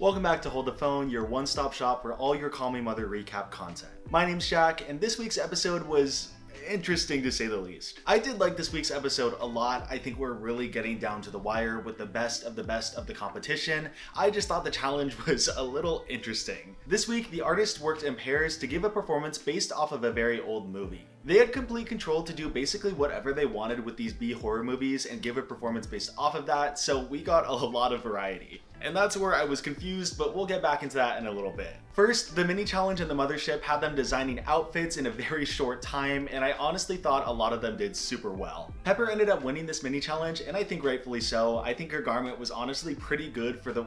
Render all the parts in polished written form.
Welcome back to Hold the Phone, your one-stop shop for all your Call Me Mother recap content. My name's Jack, and this week's episode was interesting to say the least. I did like this week's episode a lot. I think we're really getting down to the wire with the best of the competition. I just thought the challenge was a little interesting. This week, the artists worked in pairs to give a performance based off of a very old movie. They had complete control to do basically whatever they wanted with these B horror movies and give a performance based off of that, so we got a lot of variety. And that's where I was confused, but we'll get back into that in a little bit. First, the mini challenge in the mothership had them designing outfits in a very short time, and I honestly thought a lot of them did super well. Pepper ended up winning this mini challenge, and I think rightfully so. I think her garment was honestly pretty good for the,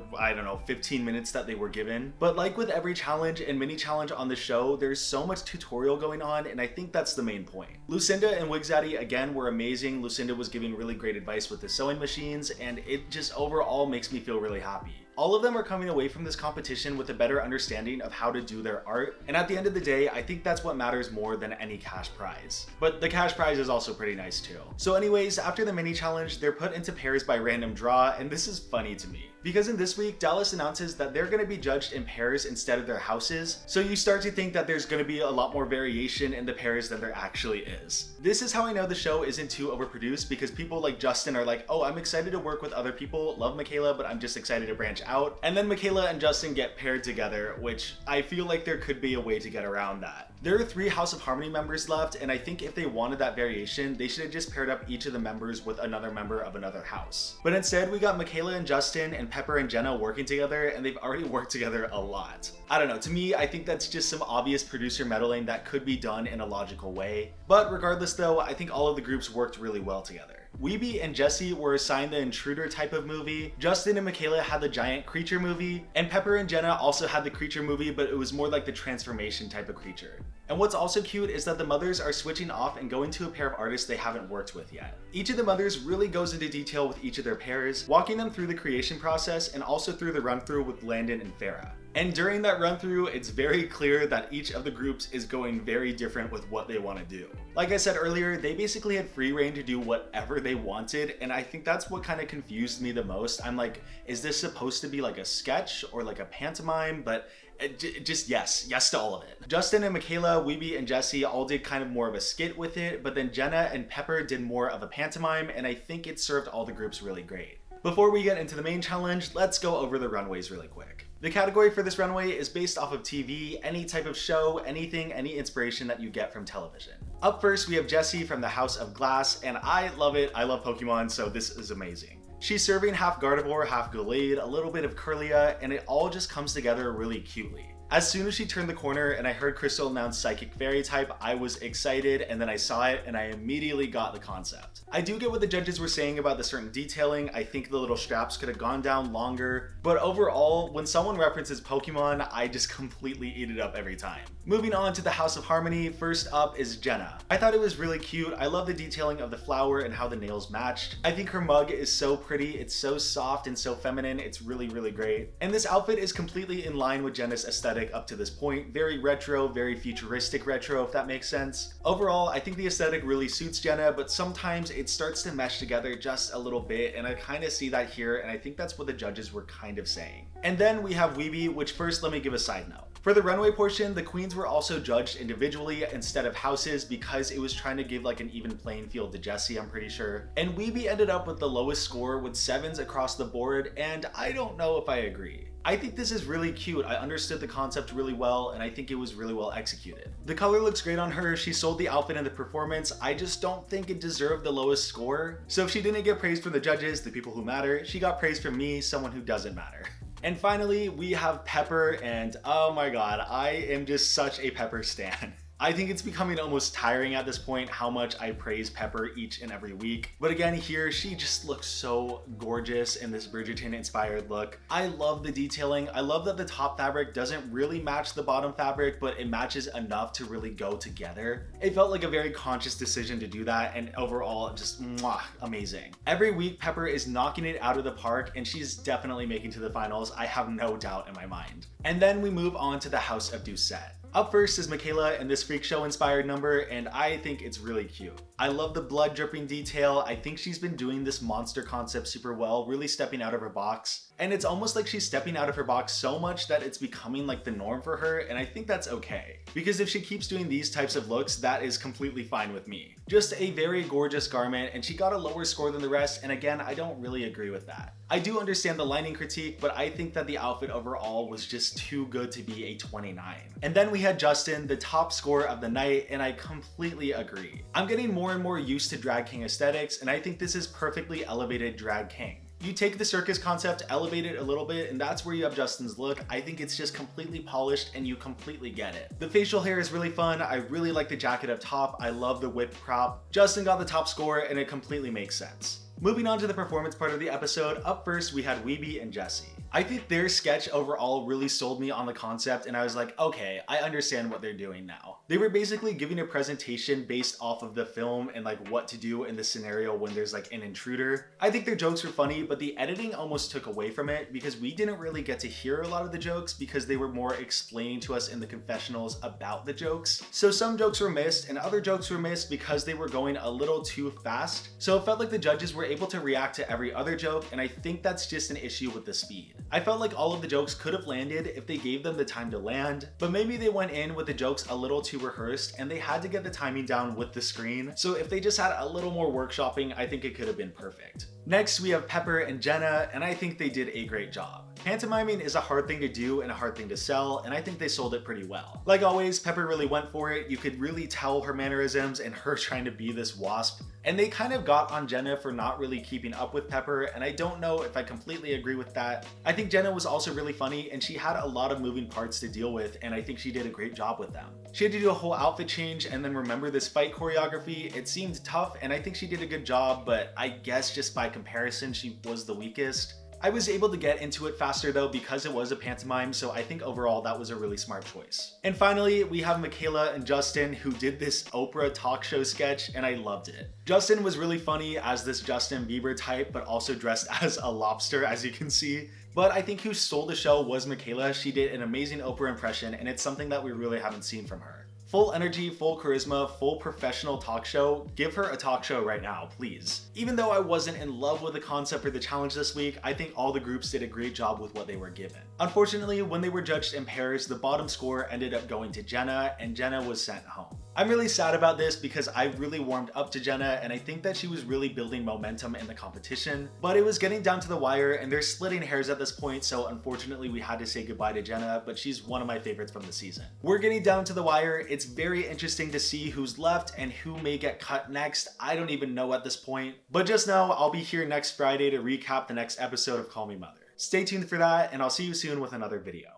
15 minutes that they were given. But like with every challenge and mini challenge on the show, there's so much tutorial going on, and I think that's the main point. Lucinda and Wigzaddy again were amazing. Lucinda was giving really great advice with the sewing machines, and it just overall makes me feel really happy. All of them are coming away from this competition with a better understanding of how to do their art, and at the end of the day, I think that's what matters more than any cash prize. But the cash prize is also pretty nice too. So anyways, after the mini challenge, they're put into pairs by random draw, and this is funny to me. Because in this week, Dallas announces that they're going to be judged in pairs instead of their houses, so you start to think that there's going to be a lot more variation in the pairs than there actually is. This is how I know the show isn't too overproduced, because people like Justin are like, oh, I'm excited to work with other people, love Michaela, but I'm just excited to branch out. And then Michaela and Justin get paired together, which I feel like there could be a way to get around that. There are 3 House of Harmony members left, and I think if they wanted that variation, they should have just paired up each of the members with another member of another house. But instead, we got Michaela and Justin and Pepper and Jenna working together, and they've already worked together a lot. I don't know, to me, I think that's just some obvious producer meddling that could be done in a logical way. But regardless though, I think all of the groups worked really well together. Weeby and Jesse were assigned the intruder type of movie, Justin and Michaela had the giant creature movie, and Pepper and Jenna also had the creature movie, but it was more like the transformation type of creature. And what's also cute is that the mothers are switching off and going to a pair of artists they haven't worked with yet. Each of the mothers really goes into detail with each of their pairs, walking them through the creation process and also through the run through with Landon and Farah. And during that run through, it's very clear that each of the groups is going very different with what they want to do. Like I said earlier, they basically had free reign to do whatever they wanted, and I think that's what kind of confused me the most. I'm like, is this supposed to be like a sketch or like a pantomime? But just yes to all of it. Justin and Michaela, Weeby and Jesse all did kind of more of a skit with it, but then Jenna and Pepper did more of a pantomime, and I think it served all the groups really great. Before we get into the main challenge, let's go over the runways really quick. The category for this runway is based off of TV, any type of show, anything, any inspiration that you get from television. Up first, we have Jessie from the House of Glass, and I love it. I love Pokemon, so this is amazing. She's serving half Gardevoir, half Gallade, a little bit of Curlia, and it all just comes together really cutely. As soon as she turned the corner and I heard Crystal announce Psychic Fairy type, I was excited, and then I saw it and I immediately got the concept. I do get what the judges were saying about the certain detailing. I think the little straps could have gone down longer, but overall, when someone references Pokemon, I just completely eat it up every time. Moving on to the House of Harmony, first up is Jenna. I thought it was really cute. I love the detailing of the flower and how the nails matched. I think her mug is so pretty. It's so soft and so feminine. It's really, really great. And this outfit is completely in line with Jenna's aesthetic up to this point. Very retro, very futuristic retro, if that makes sense. Overall, I think the aesthetic really suits Jenna, but sometimes it starts to mesh together just a little bit, and I kind of see that here, and I think that's what the judges were kind of saying. And then we have Weeby, which first let me give a side note. For the runway portion, the queens were also judged individually instead of houses because it was trying to give like an even playing field to Jessie, I'm pretty sure. And Weeby ended up with the lowest score with 7s across the board, and I don't know if I agree. I think this is really cute. I understood the concept really well, and I think it was really well executed. The color looks great on her. She sold the outfit and the performance. I just don't think it deserved the lowest score. So if she didn't get praise from the judges, the people who matter, she got praise from me, someone who doesn't matter. And finally, we have Pepper, and oh my god, I am just such a Pepper stan. I think it's becoming almost tiring at this point how much I praise Pepper each and every week. But again, here, she just looks so gorgeous in this Bridgerton inspired look. I love the detailing. I love that the top fabric doesn't really match the bottom fabric, but it matches enough to really go together. It felt like a very conscious decision to do that, and overall, just mwah, amazing. Every week, Pepper is knocking it out of the park, and she's definitely making to the finals. I have no doubt in my mind. And then we move on to the House of Doucette. Up first is Michaela and this freak show inspired number, and I think it's really cute. I love the blood dripping detail. I think she's been doing this monster concept super well, really stepping out of her box. And it's almost like she's stepping out of her box so much that it's becoming like the norm for her, and I think that's okay. Because if she keeps doing these types of looks, that is completely fine with me. Just a very gorgeous garment, and she got a lower score than the rest, and again, I don't really agree with that. I do understand the lining critique, but I think that the outfit overall was just too good to be a 29. And then we had Justin, the top scorer of the night, and I completely agree. I'm getting more and more used to drag king aesthetics, and I think this is perfectly elevated drag king. You take the circus concept, elevate it a little bit, and that's where you have Justin's look. I think it's just completely polished and you completely get it. The facial hair is really fun. I really like the jacket up top. I love the whip prop. Justin got the top score and it completely makes sense. Moving on to the performance part of the episode, up first we had Weeby and Jessie. I think their sketch overall really sold me on the concept, and I was like, okay, I understand what they're doing now. They were basically giving a presentation based off of the film and like what to do in the scenario when there's like an intruder. I think their jokes were funny, but the editing almost took away from it because we didn't really get to hear a lot of the jokes because they were more explaining to us in the confessionals about the jokes. So some jokes were missed and other jokes were missed because they were going a little too fast. So it felt like the judges were able to react to every other joke, and I think that's just an issue with the speed. I felt like all of the jokes could have landed if they gave them the time to land, but maybe they went in with the jokes a little too rehearsed and they had to get the timing down with the screen. So if they just had a little more workshopping, I think it could have been perfect. Next, we have Pepper and Jenna, and I think they did a great job. Pantomiming is a hard thing to do and a hard thing to sell, and I think they sold it pretty well. Like always, Pepper really went for it. You could really tell her mannerisms and her trying to be this wasp. And they kind of got on Jenna for not really keeping up with Pepper, and I don't know if I completely agree with that. I think Jenna was also really funny, and she had a lot of moving parts to deal with, and I think she did a great job with them. She had to do a whole outfit change and then remember this fight choreography. It seemed tough, and I think she did a good job, but I guess just by comparison, she was the weakest. I was able to get into it faster though because it was a pantomime, so I think overall that was a really smart choice. And finally, we have Michaela and Justin who did this Oprah talk show sketch, and I loved it. Justin was really funny as this Justin Bieber type, but also dressed as a lobster, as you can see. But I think who stole the show was Michaela. She did an amazing Oprah impression, and it's something that we really haven't seen from her. Full energy, full charisma, full professional talk show. Give her a talk show right now, please. Even though I wasn't in love with the concept or the challenge this week, I think all the groups did a great job with what they were given. Unfortunately, when they were judged in pairs, the bottom score ended up going to Jenna, and Jenna was sent home. I'm really sad about this because I really warmed up to Jenna, and I think that she was really building momentum in the competition, but it was getting down to the wire and they're splitting hairs at this point, so unfortunately we had to say goodbye to Jenna, but she's one of my favorites from the season. We're getting down to the wire. It's very interesting to see who's left and who may get cut next. I don't even know at this point, but just know I'll be here next Friday to recap the next episode of Call Me Mother. Stay tuned for that, and I'll see you soon with another video.